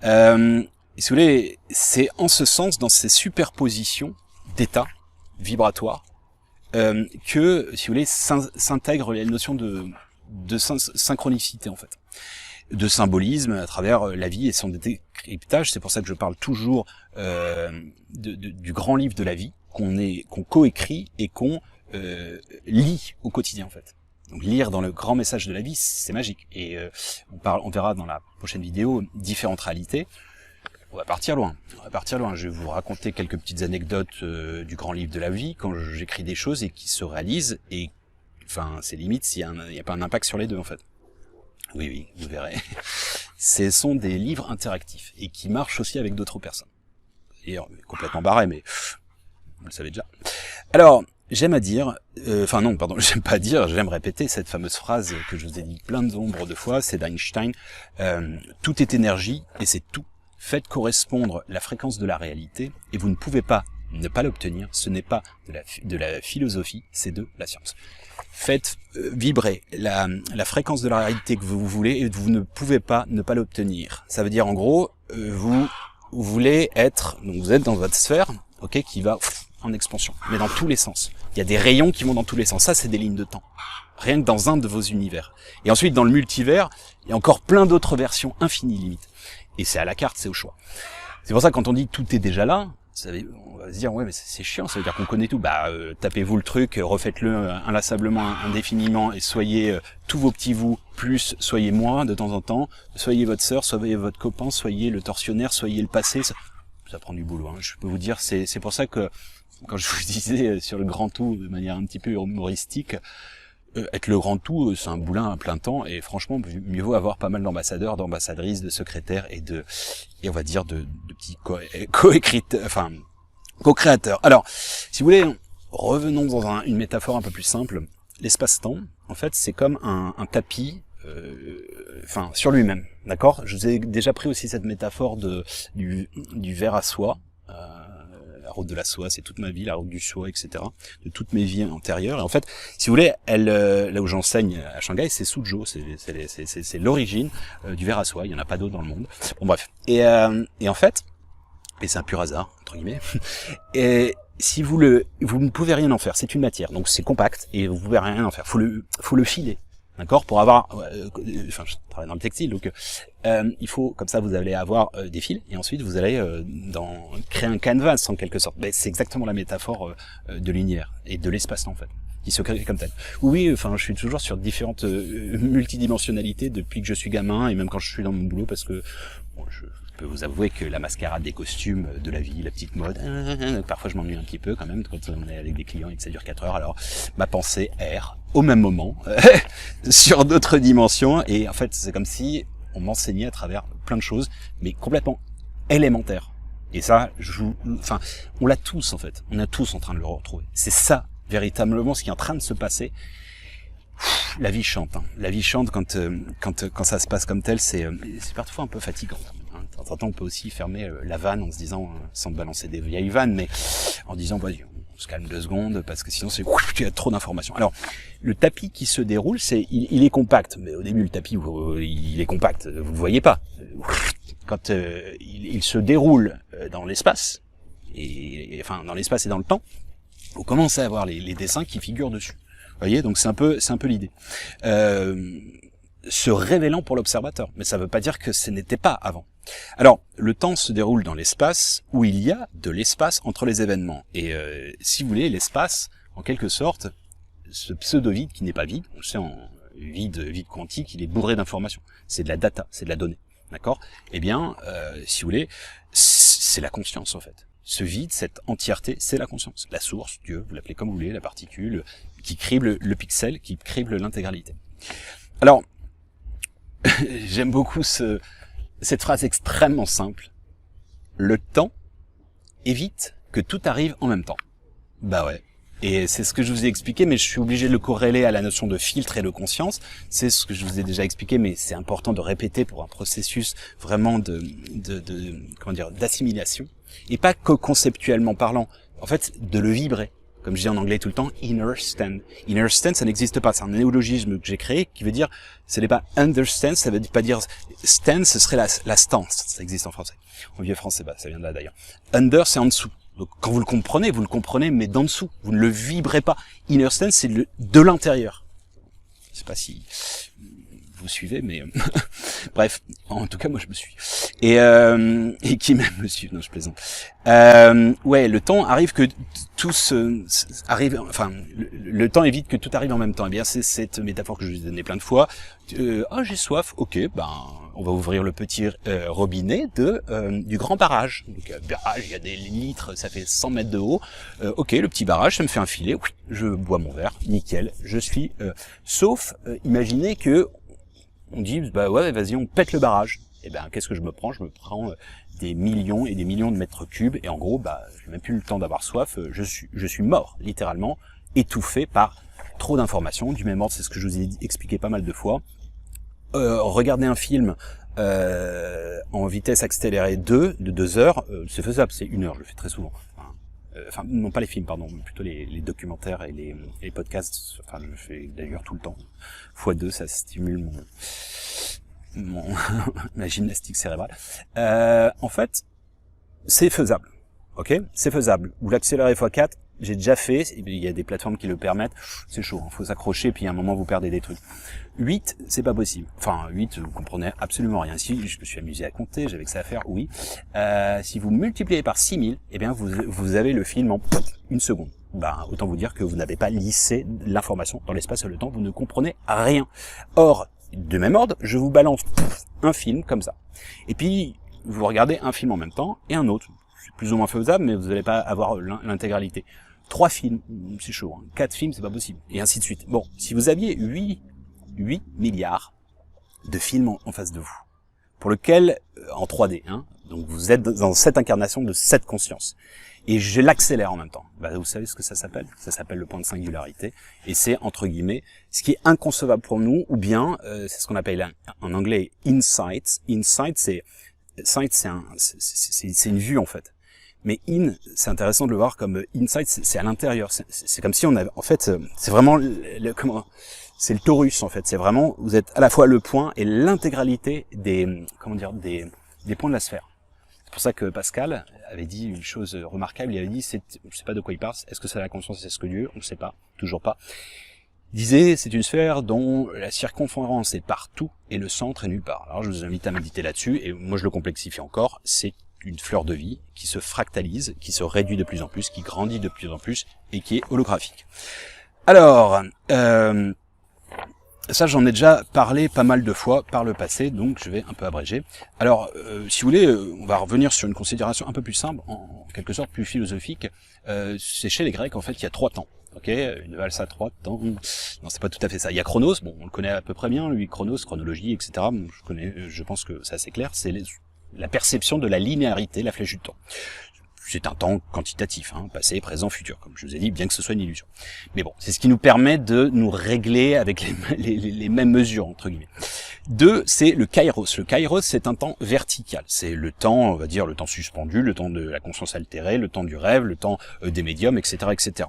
Si vous voulez, c'est en ce sens, dans ces superpositions d'états vibratoires, que, si vous voulez, s'intègre la notion de synchronicité, en fait, de symbolisme à travers la vie et son décryptage. C'est pour ça que je parle toujours du grand livre de la vie qu'on coécrit et qu'on lit au quotidien, en fait. Donc lire dans le grand message de la vie, c'est magique. Et on verra dans la prochaine vidéo différentes réalités. On va partir loin. Je vais vous raconter quelques petites anecdotes du grand livre de la vie quand j'écris des choses et qui se réalisent. Et enfin, c'est limite s'il n'y a pas un impact sur les deux, en fait. Oui, vous verrez. Ce sont des livres interactifs et qui marchent aussi avec d'autres personnes. D'ailleurs, complètement barré, mais vous le savez déjà. Alors, j'aime répéter cette fameuse phrase que je vous ai dit plein de nombres de fois, c'est d'Einstein. Tout est énergie et c'est tout. Faites correspondre la fréquence de la réalité et vous ne pouvez pas ne pas l'obtenir. Ce n'est pas de la philosophie, c'est de la science. Faites vibrer la fréquence de la réalité que vous voulez et vous ne pouvez pas ne pas l'obtenir. Ça veut dire en gros, vous voulez être, donc vous êtes dans votre sphère, ok, qui va en expansion, mais dans tous les sens. Il y a des rayons qui vont dans tous les sens. Ça, c'est des lignes de temps. Rien que dans un de vos univers. Et ensuite, dans le multivers, il y a encore plein d'autres versions infinies limite. Et c'est à la carte, c'est au choix. C'est pour ça que quand on dit tout est déjà là, on va se dire ouais mais c'est chiant, ça veut dire qu'on connaît tout. Tapez-vous le truc, refaites-le inlassablement, indéfiniment, et soyez tous vos petits vous, plus soyez moi de temps en temps, soyez votre sœur, soyez votre copain, soyez le tortionnaire, soyez le passé. ça prend du boulot. Hein. Je peux vous dire, c'est pour ça que quand je vous disais sur le grand tout de manière un petit peu humoristique, être le grand tout, c'est un boulin à plein temps, et franchement, mieux vaut avoir pas mal d'ambassadeurs, d'ambassadrices, de secrétaires et on va dire de petits co-créateurs. Alors, si vous voulez, revenons dans une métaphore un peu plus simple. L'espace-temps, en fait, c'est comme un tapis, sur lui-même, d'accord? Je vous ai déjà pris aussi cette métaphore du verre à soie. La route de la soie, c'est toute ma vie, la route du soie, etc. De toutes mes vies antérieures. Et en fait, si vous voulez, là où j'enseigne à Shanghai, c'est Suzhou, c'est l'origine du verre à soie. Il y en a pas d'autre dans le monde. Bon bref. Et en fait, et c'est un pur hasard entre guillemets. Et si vous ne pouvez rien en faire, c'est une matière, donc c'est compact et vous pouvez rien en faire. Faut le filer. D'accord, pour avoir, je travaille dans le textile, donc il faut, comme ça, vous allez avoir des fils, et ensuite vous allez créer un canvas en quelque sorte. Mais c'est exactement la métaphore de l'univers et de l'espace en fait, qui se crée comme tel. Oui, je suis toujours sur différentes multidimensionnalités depuis que je suis gamin et même quand je suis dans mon boulot, parce que bon, je peux vous avouer que la mascarade des costumes de la vie, la petite mode, parfois je m'ennuie un petit peu quand même quand on est avec des clients et que ça dure 4 heures. Alors ma pensée erre au même moment sur d'autres dimensions, et en fait c'est comme si on m'enseignait à travers plein de choses, mais complètement élémentaires. Et ça, on l'a tous en fait, on est tous en train de le retrouver. C'est ça véritablement ce qui est en train de se passer. La vie chante, hein. La vie chante quand ça se passe comme tel, c'est parfois un peu fatigant. Hein. De temps en temps, on peut aussi fermer la vanne en se disant, sans balancer des vieilles vannes, mais en disant, vas-y, on se calme 2 secondes, parce que sinon il y a trop d'informations. Alors, le tapis qui se déroule, il est compact, mais au début le tapis, il est compact, vous le voyez pas. Quand il se déroule dans l'espace, dans l'espace et dans le temps, vous commencez à voir les dessins qui figurent dessus. Vous voyez, donc c'est un peu l'idée. Se révélant pour l'observateur, mais ça ne veut pas dire que ce n'était pas avant. Alors, le temps se déroule dans l'espace où il y a de l'espace entre les événements. Et si vous voulez, l'espace, en quelque sorte, ce pseudo-vide qui n'est pas vide, on le sait en vide quantique, il est bourré d'informations. C'est de la data, c'est de la donnée. D'accord? Eh bien, si vous voulez, c'est la conscience en fait. Ce vide, cette entièreté, c'est la conscience. La source, Dieu, vous l'appelez comme vous voulez, la particule qui crible le pixel, qui crible l'intégralité. Alors, j'aime beaucoup cette phrase extrêmement simple. Le temps évite que tout arrive en même temps. Bah ouais. Et c'est ce que je vous ai expliqué, mais je suis obligé de le corréler à la notion de filtre et de conscience. C'est ce que je vous ai déjà expliqué, mais c'est important de répéter pour un processus vraiment d'assimilation. Et pas que conceptuellement parlant. En fait, de le vibrer. Comme je dis en anglais tout le temps, inner stand. Inner stand, ça n'existe pas. C'est un néologisme que j'ai créé qui veut dire, ce n'est pas understand, ça veut pas dire stand, ce serait la stance. Ça existe en français. En vieux français, ça vient de là d'ailleurs. Under, c'est en dessous. Donc quand vous le comprenez, mais d'en dessous. Vous ne le vibrez pas. Inner stand, c'est de l'intérieur. Je sais pas si vous suivez, mais bref, en tout cas moi je me suis. Et qui même me suit, non je plaisante. Ouais, le temps arrive que tout arrive, le temps évite que tout arrive en même temps. Eh bien c'est cette métaphore que je vous ai donnée plein de fois. J'ai soif, ok, on va ouvrir le petit robinet du grand barrage. Donc barrage, il y a des litres, ça fait 100 mètres de haut. Ok, le petit barrage, ça me fait un filet, oui, je bois mon verre, nickel, je suis sauf imaginez que on dit, ouais, vas-y, on pète le barrage. Et qu'est-ce que je me prends? Je me prends des millions et des millions de mètres cubes, et en gros, j'ai même plus le temps d'avoir soif, je suis mort, littéralement, étouffé par trop d'informations, du même ordre, c'est ce que je vous ai expliqué pas mal de fois. Regarder un film en vitesse accélérée de 2 heures, c'est faisable, c'est 1 heure, je le fais très souvent. Non pas les films, pardon, mais plutôt les documentaires et les podcasts, je le fais d'ailleurs tout le temps. x2, ça stimule ma gymnastique cérébrale. En fait, c'est faisable. Ok, c'est faisable. Vous l'accélérez x4, j'ai déjà fait, il y a des plateformes qui le permettent, c'est chaud, faut s'accrocher, puis à un moment vous perdez des trucs. 8, c'est pas possible. 8, vous comprenez absolument rien. Si je me suis amusé à compter, j'avais que ça à faire, oui. Si vous multipliez par 6000, eh bien vous avez le film en 1 seconde. Autant vous dire que vous n'avez pas lissé l'information dans l'espace et le temps, vous ne comprenez rien. Or, de même ordre, je vous balance un film comme ça. Et puis, vous regardez un film en même temps et un autre. c'est plus ou moins faisable, mais vous n'allez pas avoir l'intégralité. 3 films, c'est chaud, hein. 4 films, c'est pas possible, et ainsi de suite. Bon, si vous aviez 8 milliards de films en face de vous, pour lequel, en 3D, hein, donc vous êtes dans cette incarnation de cette conscience, et je l'accélère en même temps. Bah, vous savez ce que ça s'appelle? Ça s'appelle le point de singularité, et c'est, entre guillemets, ce qui est inconcevable pour nous, ou bien, c'est ce qu'on appelle en anglais insight. Insight, c'est une vue, en fait. Mais c'est intéressant de le voir comme insight, c'est à l'intérieur. C'est comme si on avait, en fait, c'est vraiment c'est le torus, en fait. C'est vraiment, vous êtes à la fois le point et l'intégralité des points de la sphère. C'est pour ça que Pascal avait dit une chose remarquable. Il avait dit, je sais pas de quoi il parle. Est-ce que c'est la conscience, est-ce que Dieu? On ne sait pas, toujours pas. Il disait, c'est une sphère dont la circonférence est partout et le centre est nulle part. Alors je vous invite à méditer là-dessus, et moi je le complexifie encore. C'est une fleur de vie qui se fractalise, qui se réduit de plus en plus, qui grandit de plus en plus et qui est holographique. Alors, ça, j'en ai déjà parlé pas mal de fois par le passé, donc je vais un peu abréger. Alors, si vous voulez, on va revenir sur une considération un peu plus simple, en quelque sorte plus philosophique. C'est chez les Grecs, en fait, il y a 3 temps. Ok, une valse à 3 temps. Non, c'est pas tout à fait ça. Il y a Chronos, bon, on le connaît à peu près bien, lui, Chronos, chronologie, etc. Bon, je pense que c'est assez clair. C'est la perception de la linéarité, la flèche du temps. C'est un temps quantitatif, hein, passé, présent, futur, comme je vous ai dit, bien que ce soit une illusion. Mais bon, c'est ce qui nous permet de nous régler avec les mêmes mesures, entre guillemets. 2, c'est le kairos. Le kairos, c'est un temps vertical. C'est le temps, on va dire, le temps suspendu, le temps de la conscience altérée, le temps du rêve, le temps des médiums, etc., etc.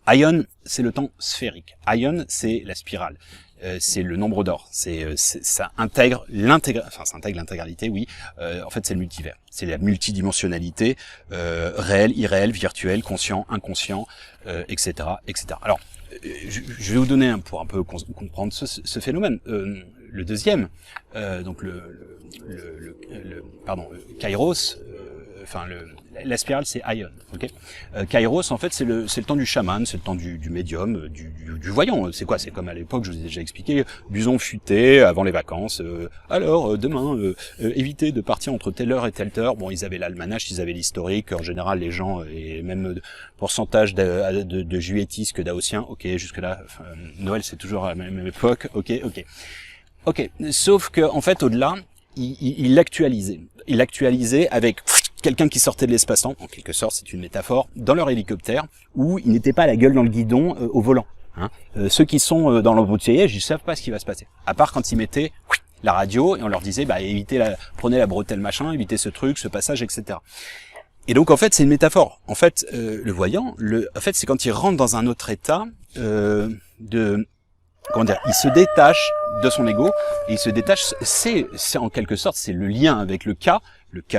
Aion, c'est le temps sphérique. Aion, c'est la spirale. C'est le nombre d'or. Ça intègre l'intégralité, oui. En fait, c'est le multivers. C'est la multidimensionnalité, réel, irréel, virtuel, conscient, inconscient, etc., etc. Alors, je vais vous donner pour un peu comprendre ce phénomène. Le deuxième, donc Kairos. La spirale, c'est Aion. Okay, Kairos, en fait, c'est le temps du chaman, c'est le temps du médium, du voyant. C'est quoi? C'est comme à l'époque, je vous ai déjà expliqué, Buson futait avant les vacances. Alors, demain, évitez de partir entre telle heure et telle heure. Bon, ils avaient l'almanach, ils avaient l'historique. En général, les gens, et même pourcentage de juilletistes que d'aotiens. Ok, jusque-là, Noël, c'est toujours à la même époque. Ok. Sauf que, en fait, au-delà, il l'actualisait. Il l'actualisait avec quelqu'un qui sortait de l'espace-temps, en quelque sorte, c'est une métaphore, dans leur hélicoptère, où ils n'étaient pas la gueule dans le guidon au volant. Hein. Ceux qui sont dans l'embouteillage, ils savent pas ce qui va se passer. À part quand ils mettaient la radio et on leur disait, prenez la bretelle machin, évitez ce truc, ce passage, etc. Et donc en fait, c'est une métaphore. En fait, le voyant, c'est quand il rentre dans un autre état il se détache de son ego, et il se détache, c'est en quelque sorte, c'est le lien avec le K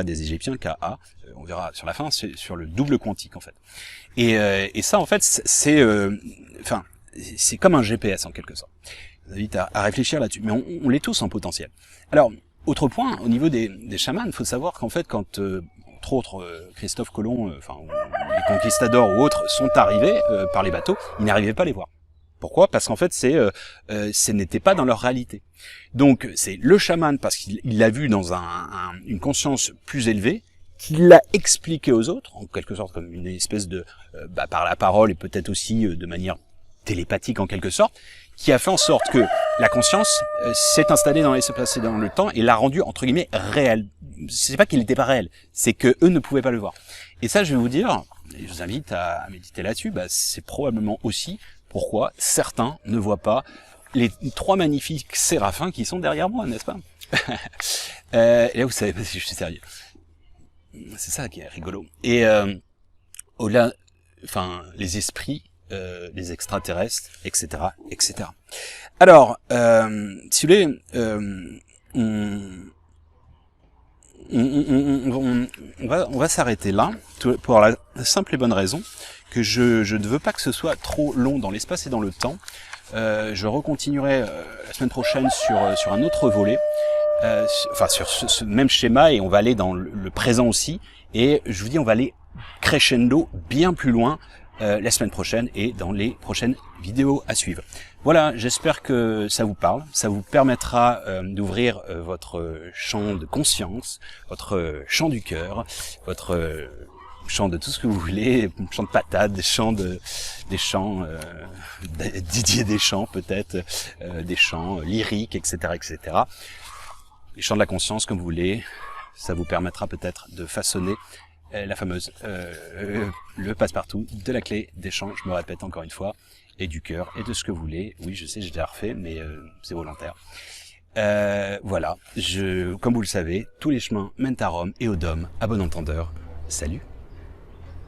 des Égyptiens, K-A, on verra sur la fin, c'est sur le double quantique en fait. Et ça en fait, c'est comme un GPS en quelque sorte. Je vous invite à réfléchir là-dessus, mais on l'est tous en potentiel. Alors, autre point, au niveau des chamans, il faut savoir qu'en fait, quand entre autres Christophe Colomb, les conquistadors ou autres sont arrivés par les bateaux, ils n'arrivaient pas à les voir. Pourquoi? Parce qu'en fait, ce n'était pas dans leur réalité. Donc, c'est le chaman, parce qu'il l'a vu dans une conscience plus élevée, qu'il l'a expliqué aux autres, en quelque sorte comme une espèce de, par la parole et peut-être aussi de manière télépathique en quelque sorte, qui a fait en sorte que la conscience s'est installée dans l'espace et dans le temps et l'a rendu entre guillemets réel. C'est pas qu'il n'était pas réel, c'est que eux ne pouvaient pas le voir. Et ça, je vais vous dire, et je vous invite à méditer là-dessus, c'est probablement aussi pourquoi certains ne voient pas les 3 magnifiques séraphins qui sont derrière moi, n'est-ce pas? Et là, vous savez pas si je suis sérieux. C'est ça qui est rigolo. Et au-delà, les esprits, les extraterrestres, etc., etc. Alors, si vous voulez, on va s'arrêter là pour la simple et bonne raison que je ne veux pas que ce soit trop long dans l'espace et dans le temps. Je recontinuerai la semaine prochaine sur un autre volet, sur ce même schéma, et on va aller dans le présent aussi. Et je vous dis, on va aller crescendo bien plus loin la semaine prochaine et dans les prochaines vidéos à suivre. Voilà, j'espère que ça vous parle, ça vous permettra d'ouvrir votre champ de conscience, votre champ du cœur, votre chant de tout ce que vous voulez, chant de patates, des chants Didier Deschamps peut-être, des chants lyriques, etc., etc. Les chants de la conscience comme vous voulez, ça vous permettra peut-être de façonner la fameuse, le passe-partout de la clé des champs, je me répète encore une fois, et du cœur, et de ce que vous voulez. Oui, je sais, j'ai déjà refait, mais c'est volontaire. Voilà, comme vous le savez, tous les chemins mènent à Rome et au Dôme, à bon entendeur. Salut!